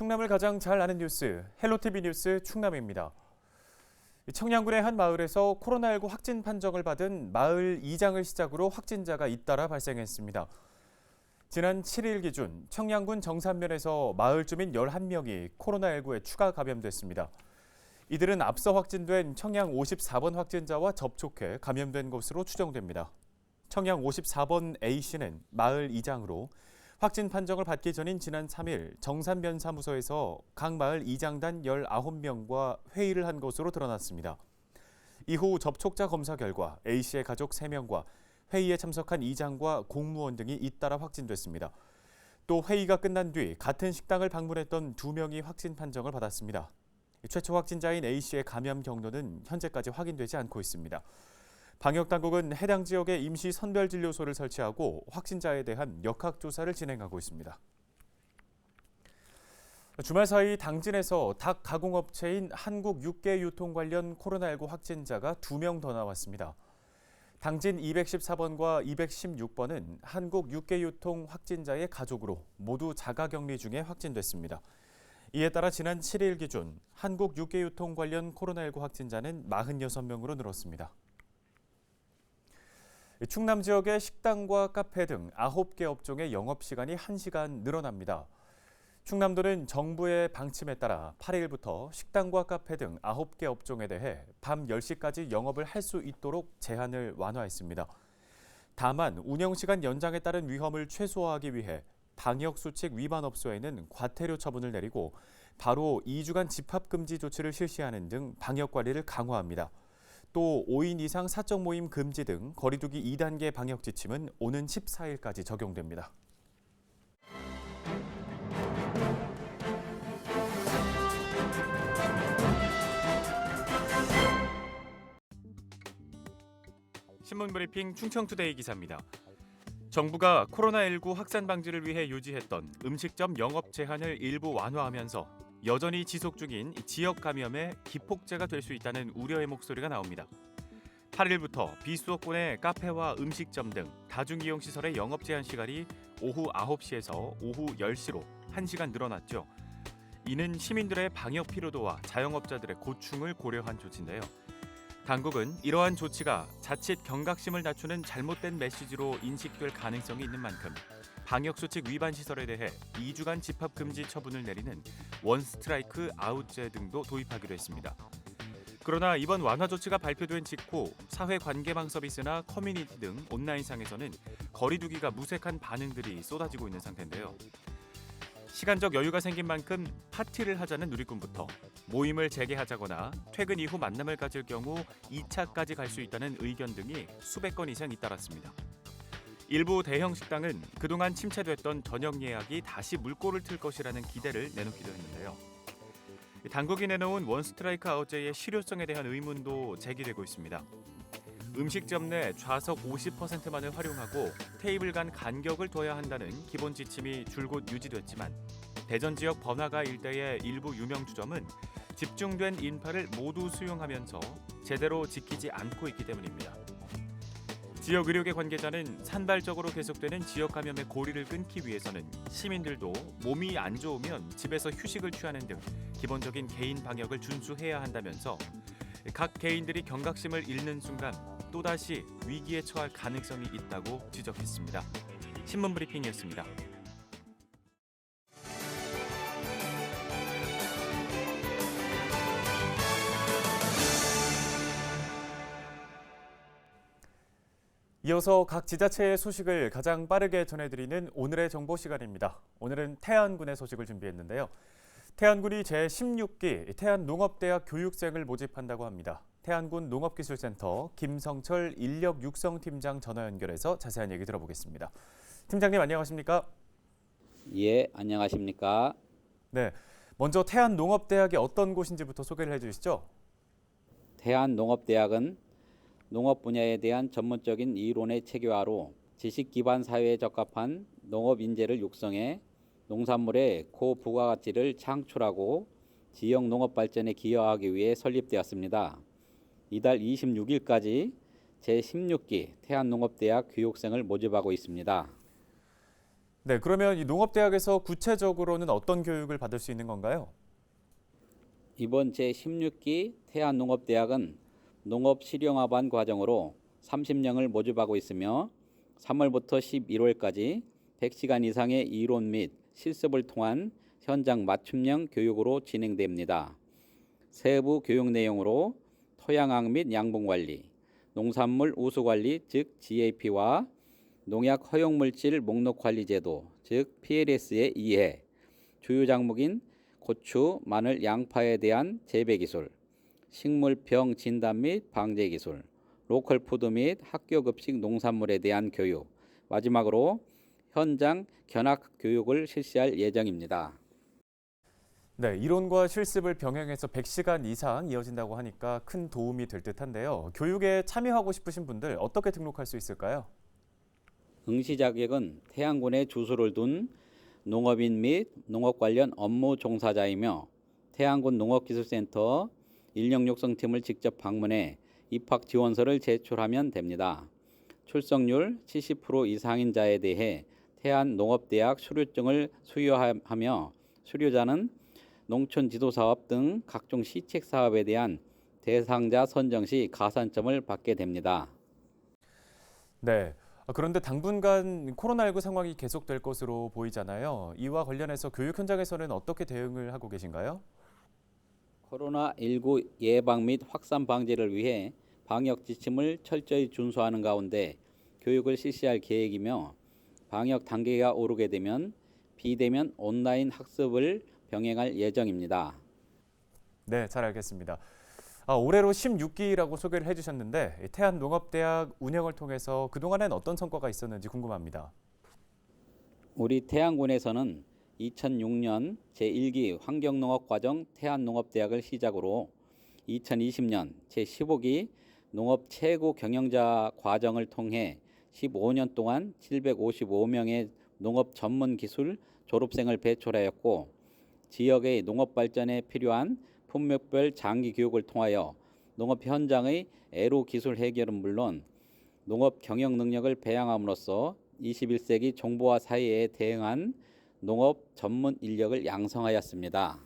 충남을 가장 잘 아는 뉴스, 헬로티비 뉴스 충남입니다. 청양군의 한 마을에서 코로나19 확진 판정을 받은 마을 이장을 시작으로 확진자가 잇따라 발생했습니다. 지난 7일 기준 청양군 정산면에서 마을 주민 11명이 코로나19에 추가 감염됐습니다. 이들은 앞서 확진된 청양 54번 확진자와 접촉해 감염된 것으로 추정됩니다. 청양 54번 A씨는 마을 이장으로 확진 판정을 받기 전인 지난 3일 정산면 사무소에서 각 마을 이장단 19명과 회의를 한 것으로 드러났습니다. 이후 접촉자 검사 결과 A씨의 가족 3명과 회의에 참석한 이장과 공무원 등이 잇따라 확진됐습니다. 또 회의가 끝난 뒤 같은 식당을 방문했던 2명이 확진 판정을 받았습니다. 최초 확진자인 A씨의 감염 경로는 현재까지 확인되지 않고 있습니다. 방역당국은 해당 지역에 임시 선별진료소를 설치하고 확진자에 대한 역학조사를 진행하고 있습니다. 주말 사이 당진에서 닭 가공업체인 한국육개유통 관련 코로나19 확진자가 2명 더 나왔습니다. 당진 214번과 216번은 한국육개유통 확진자의 가족으로 모두 자가격리 중에 확진됐습니다. 이에 따라 지난 7일 기준 한국육개유통 관련 코로나19 확진자는 46명으로 늘었습니다. 충남 지역의 식당과 카페 등 9개 업종의 영업시간이 1시간 늘어납니다. 충남도는 정부의 방침에 따라 8일부터 식당과 카페 등 9개 업종에 대해 밤 10시까지 영업을 할 수 있도록 제한을 완화했습니다. 다만 운영시간 연장에 따른 위험을 최소화하기 위해 방역수칙 위반 업소에는 과태료 처분을 내리고 바로 2주간 집합금지 조치를 실시하는 등 방역관리를 강화합니다. 또 5인 이상 사적 모임 금지 등 거리두기 2단계 방역 지침은 오는 14일까지 적용됩니다. 신문브리핑 충청투데이 기사입니다. 정부가 코로나19 확산 방지를 위해 유지했던 음식점 영업 제한을 일부 완화하면서 여전히 지속 중인 지역 감염의 기폭제가 될 수 있다는 우려의 목소리가 나옵니다. 8일부터 비수도권의 카페와 음식점 등 다중이용시설의 영업 제한 시간이 오후 9시에서 오후 10시로 1시간 늘어났죠. 이는 시민들의 방역 피로도와 자영업자들의 고충을 고려한 조치인데요. 당국은 이러한 조치가 자칫 경각심을 낮추는 잘못된 메시지로 인식될 가능성이 있는 만큼 방역수칙 위반 시설에 대해 2주간 집합금지 처분을 내리는 원스트라이크 아웃제 등도 도입하기로 했습니다. 그러나 이번 완화 조치가 발표된 직후 사회관계망 서비스나 커뮤니티 등 온라인상에서는 거리두기가 무색한 반응들이 쏟아지고 있는 상태인데요. 시간적 여유가 생긴 만큼 파티를 하자는 누리꾼부터 모임을 재개하자거나 퇴근 이후 만남을 가질 경우 2차까지 갈 수 있다는 의견 등이 수백 건 이상 잇따랐습니다. 일부 대형 식당은 그동안 침체됐던 저녁 예약이 다시 물꼬를 틀 것이라는 기대를 내놓기도 했는데요. 당국이 내놓은 원스트라이크 아웃제의 실효성에 대한 의문도 제기되고 있습니다. 음식점 내 좌석 50%만을 활용하고 테이블 간 간격을 둬야 한다는 기본 지침이 줄곧 유지됐지만 대전 지역 번화가 일대의 일부 유명 주점은 집중된 인파를 모두 수용하면서 제대로 지키지 않고 있기 때문입니다. 지역 의료계 관계자는 산발적으로 계속되는 지역 감염의 고리를 끊기 위해서는 시민들도 몸이 안 좋으면 집에서 휴식을 취하는 등 기본적인 개인 방역을 준수해야 한다면서 각 개인들이 경각심을 잃는 순간 또다시 위기에 처할 가능성이 있다고 지적했습니다. 신문브리핑이었습니다. 이어서 각 지자체의 소식을 가장 빠르게 전해드리는 오늘의 정보 시간입니다. 오늘은 태안군의 소식을 준비했는데요. 태안군이 제16기 태안농업대학 교육생을 모집한다고 합니다. 태안군 농업기술센터 김성철 인력육성팀장 전화 연결해서 자세한 얘기 들어보겠습니다. 팀장님 안녕하십니까? 예, 안녕하십니까? 네, 먼저 태안농업대학이 어떤 곳인지부터 소개를 해주시죠. 태안농업대학은 농업 분야에 대한 전문적인 이론의 체계화로 지식 기반 사회에 적합한 농업 인재를 육성해 농산물의 고부가가치를 창출하고 지역 농업 발전에 기여하기 위해 설립되었습니다. 이달 26일까지 제16기 태안농업대학 교육생을 모집하고 있습니다. 네, 그러면 이 농업대학에서 구체적으로는 어떤 교육을 받을 수 있는 건가요? 이번 제16기 태안농업대학은 농업실용화반 과정으로 30명을 모집하고 있으며 3월부터 11월까지 100시간 이상의 이론 및 실습을 통한 현장 맞춤형 교육으로 진행됩니다. 세부 교육 내용으로 토양학 및 양분관리, 농산물 우수관리 즉 GAP와 농약 허용물질 목록관리 제도 즉 PLS의 이해, 주요 작목인 고추, 마늘, 양파에 대한 재배 기술, 식물병 진단 및 방제 기술, 로컬 푸드 및 학교 급식 농산물에 대한 교육, 마지막으로 현장 견학 교육을 실시할 예정입니다. 네, 이론과 실습을 병행해서 100시간 이상 이어진다고 하니까 큰 도움이 될 듯한데요. 교육에 참여하고 싶으신 분들 어떻게 등록할 수 있을까요? 응시 자격은 태안군에 주소를 둔 농업인 및 농업 관련 업무 종사자이며 태안군 농업기술센터 인력 육성팀을 직접 방문해 입학 지원서를 제출하면 됩니다. 출석률 70% 이상인 자에 대해 태안농업대학 수료증을 수여하며 수료자는 농촌지도사업 등 각종 시책 사업에 대한 대상자 선정 시 가산점을 받게 됩니다. 네. 그런데 당분간 코로나19 상황이 계속될 것으로 보이잖아요. 이와 관련해서 교육 현장에서는 어떻게 대응을 하고 계신가요? 코로나19 예방 및 확산 방지를 위해 방역 지침을 철저히 준수하는 가운데 교육을 실시할 계획이며 방역 단계가 오르게 되면 비대면 온라인 학습을 병행할 예정입니다. 네, 잘 알겠습니다. 올해로 16기라고 소개를 해주셨는데 태안농업대학 운영을 통해서 그동안엔 어떤 성과가 있었는지 궁금합니다. 우리 태안군에서는 2006년 제1기 환경농업과정 태안농업대학을 시작으로 2020년 제15기 농업 최고 경영자 과정을 통해 15년 동안 755명의 농업 전문 기술 졸업생을 배출하였고 지역의 농업 발전에 필요한 품목별 장기 교육을 통하여 농업 현장의 애로 기술 해결은 물론 농업 경영 능력을 배양함으로써 21세기 정보화 사회에 대응한 농업 전문 인력을 양성하였습니다.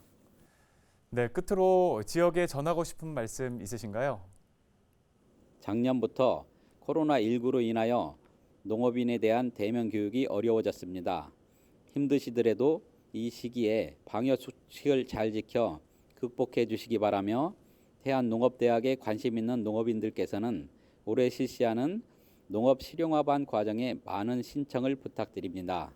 네, 끝으로 지역에 전하고 싶은 말씀 있으신가요? 작년부터 코로나19로 인하여 농업인에 대한 대면 교육이 어려워졌습니다. 힘드시더라도 이 시기에 방역 수칙을 잘 지켜 극복해 주시기 바라며 태안농업대학에 관심 있는 농업인들께서는 올해 실시하는 농업실용화반 과정에 많은 신청을 부탁드립니다.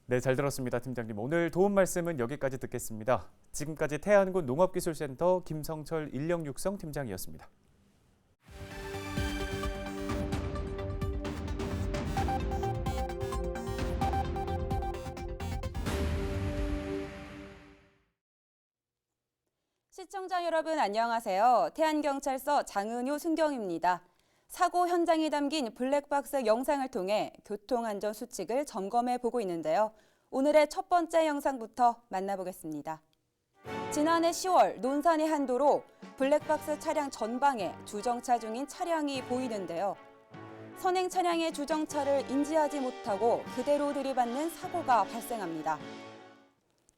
네, 잘 들었습니다, 팀장님. 오늘 도움 말씀은 여기까지 듣겠습니다. 지금까지 태안군 농업기술센터 김성철 인력육성 팀장이었습니다. 시청자 여러분 안녕하세요. 태안경찰서 장은효 순경입니다. 사고 현장이 담긴 블랙박스 영상을 통해 교통안전 수칙을 점검해 보고 있는데요. 오늘의 첫 번째 영상부터 만나보겠습니다. 지난해 10월 논산의 한 도로 블랙박스 차량 전방에 주정차 중인 차량이 보이는데요. 선행 차량의 주정차를 인지하지 못하고 그대로 들이받는 사고가 발생합니다.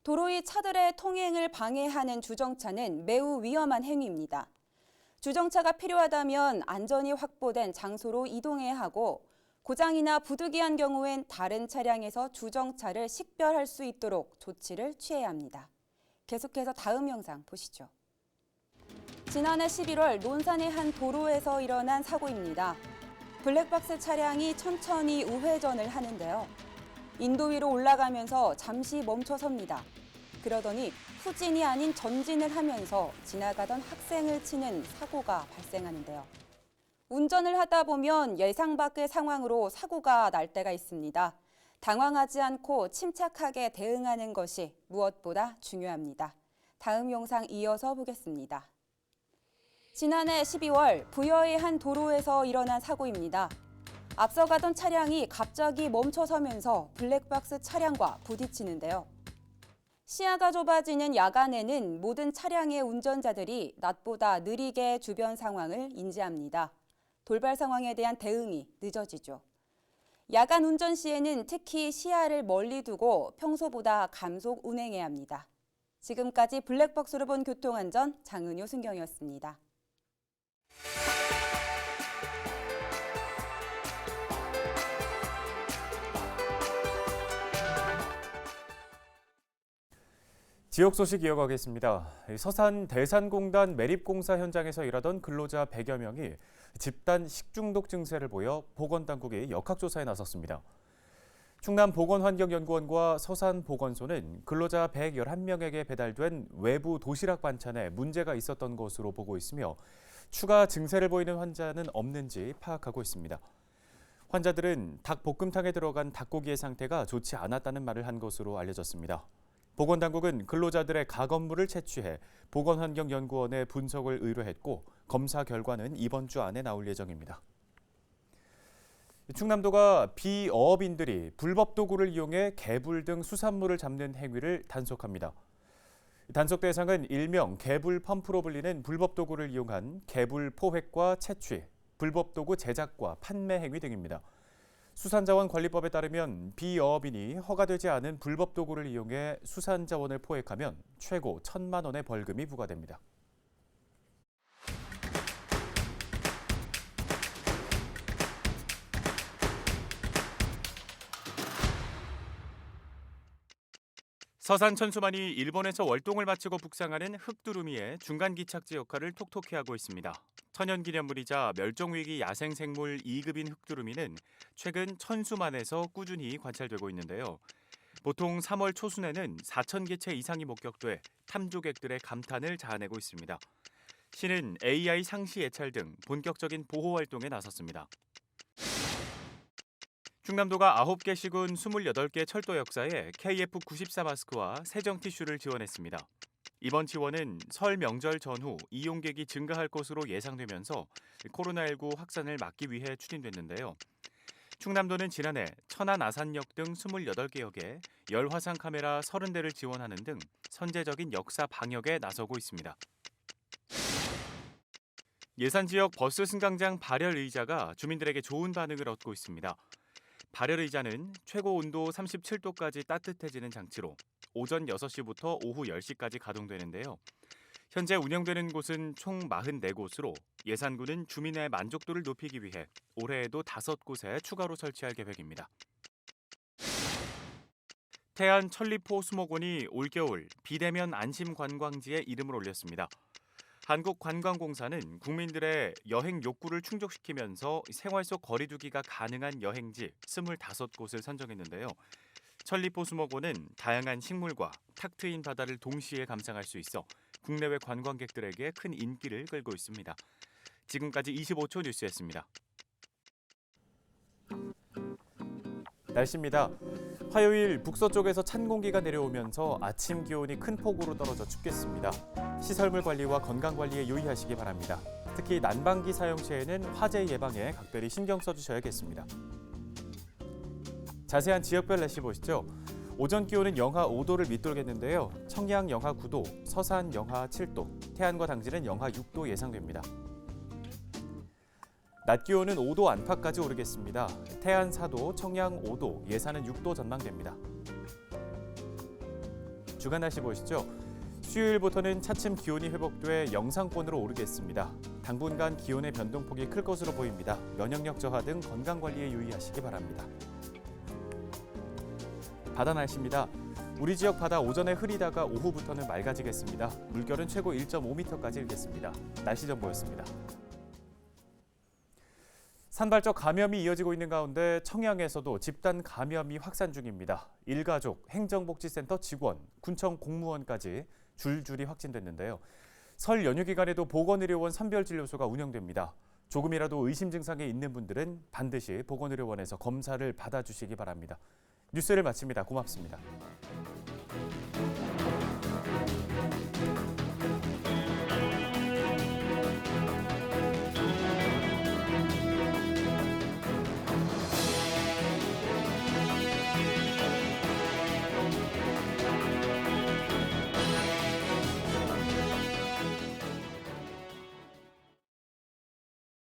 도로 위 차들의 통행을 방해하는 주정차는 매우 위험한 행위입니다. 주정차가 필요하다면 안전이 확보된 장소로 이동해야 하고 고장이나 부득이한 경우엔 다른 차량에서 주정차를 식별할 수 있도록 조치를 취해야 합니다. 계속해서 다음 영상 보시죠. 지난해 11월 논산의 한 도로에서 일어난 사고입니다. 블랙박스 차량이 천천히 우회전을 하는데요. 인도 위로 올라가면서 잠시 멈춰섭니다. 그러더니 후진이 아닌 전진을 하면서 지나가던 학생을 치는 사고가 발생하는데요. 운전을 하다 보면 예상 밖의 상황으로 사고가 날 때가 있습니다. 당황하지 않고 침착하게 대응하는 것이 무엇보다 중요합니다. 다음 영상 이어서 보겠습니다. 지난해 12월 부여의 한 도로에서 일어난 사고입니다. 앞서 가던 차량이 갑자기 멈춰서면서 블랙박스 차량과 부딪히는데요. 시야가 좁아지는 야간에는 모든 차량의 운전자들이 낮보다 느리게 주변 상황을 인지합니다. 돌발 상황에 대한 대응이 늦어지죠. 야간 운전 시에는 특히 시야를 멀리 두고 평소보다 감속 운행해야 합니다. 지금까지 블랙박스로 본 교통안전 장은효 순경이었습니다. 지역 소식 이어가겠습니다. 서산 대산공단 매립공사 현장에서 일하던 근로자 100여 명이 집단 식중독 증세를 보여 보건당국이 역학조사에 나섰습니다. 충남보건환경연구원과 서산보건소는 근로자 111명에게 배달된 외부 도시락 반찬에 문제가 있었던 것으로 보고 있으며 추가 증세를 보이는 환자는 없는지 파악하고 있습니다. 환자들은 닭볶음탕에 들어간 닭고기의 상태가 좋지 않았다는 말을 한 것으로 알려졌습니다. 보건당국은 근로자들의 가건물을 채취해 보건환경연구원에 분석을 의뢰했고 검사 결과는 이번 주 안에 나올 예정입니다. 충남도가 비어업인들이 불법 도구를 이용해 개불 등 수산물을 잡는 행위를 단속합니다. 단속 대상은 일명 개불 펌프로 불리는 불법 도구를 이용한 개불 포획과 채취, 불법 도구 제작과 판매 행위 등입니다. 수산자원관리법에 따르면 비어업인이 허가되지 않은 불법 도구를 이용해 수산자원을 포획하면 최고 1,000만 원의 벌금이 부과됩니다. 서산 천수만이 일본에서 월동을 마치고 북상하는 흑두루미의 중간 기착지 역할을 톡톡히 하고 있습니다. 천연기념물이자 멸종위기 야생생물 2급인 흑두루미는 최근 천수만에서 꾸준히 관찰되고 있는데요. 보통 3월 초순에는 4,000개체 이상이 목격돼 탐조객들의 감탄을 자아내고 있습니다. 시는 AI 상시 예찰 등 본격적인 보호 활동에 나섰습니다. 충남도가 9개 시군 28개 철도 역사에 KF94 마스크와 세정 티슈를 지원했습니다. 이번 지원은 설 명절 전후 이용객이 증가할 것으로 예상되면서 코로나19 확산을 막기 위해 추진됐는데요. 충남도는 지난해 천안 아산역 등 28개 역에 열화상 카메라 30대를 지원하는 등 선제적인 역사 방역에 나서고 있습니다. 예산지역 버스 승강장 발열 의자가 주민들에게 좋은 반응을 얻고 있습니다. 발열 의자는 최고 온도 37도까지 따뜻해지는 장치로 오전 6시부터 오후 10시까지 가동되는데요. 현재 운영되는 곳은 총 44곳으로 예산군은 주민의 만족도를 높이기 위해 올해에도 5곳에 추가로 설치할 계획입니다. 태안 천리포 수목원이 올겨울 비대면 안심관광지에 이름을 올렸습니다. 한국관광공사는 국민들의 여행 욕구를 충족시키면서 생활 속 거리 두기가 가능한 여행지 25곳을 선정했는데요. 천리포 수목원은 다양한 식물과 탁 트인 바다를 동시에 감상할 수 있어 국내외 관광객들에게 큰 인기를 끌고 있습니다. 지금까지 25초 뉴스였습니다. 날씨입니다. 화요일 북서쪽에서 찬 공기가 내려오면서 아침 기온이 큰 폭으로 떨어져 춥겠습니다. 시설물 관리와 건강 관리에 유의하시기 바랍니다. 특히 난방기 사용 시에는 화재 예방에 각별히 신경 써주셔야겠습니다. 자세한 지역별 날씨 보시죠. 오전 기온은 영하 5도를 밑돌겠는데요. 청양 영하 9도, 서산 영하 7도, 태안과 당진은 영하 6도 예상됩니다. 낮 기온은 5도 안팎까지 오르겠습니다. 태안 4도, 청양 5도, 예산은 6도 전망됩니다. 주간 날씨 보시죠. 수요일부터는 차츰 기온이 회복돼 영상권으로 오르겠습니다. 당분간 기온의 변동폭이 클 것으로 보입니다. 면역력 저하 등 건강관리에 유의하시기 바랍니다. 바다 날씨입니다. 우리 지역 바다 오전에 흐리다가 오후부터는 맑아지겠습니다. 물결은 최고 1.5m까지 일겠습니다. 날씨 정보였습니다. 산발적 감염이 이어지고 있는 가운데 청양에서도 집단 감염이 확산 중입니다. 일가족, 행정복지센터 직원, 군청 공무원까지 줄줄이 확진됐는데요. 설 연휴 기간에도 보건의료원 선별진료소가 운영됩니다. 조금이라도 의심 증상이 있는 분들은 반드시 보건의료원에서 검사를 받아주시기 바랍니다. 뉴스를 마칩니다. 고맙습니다.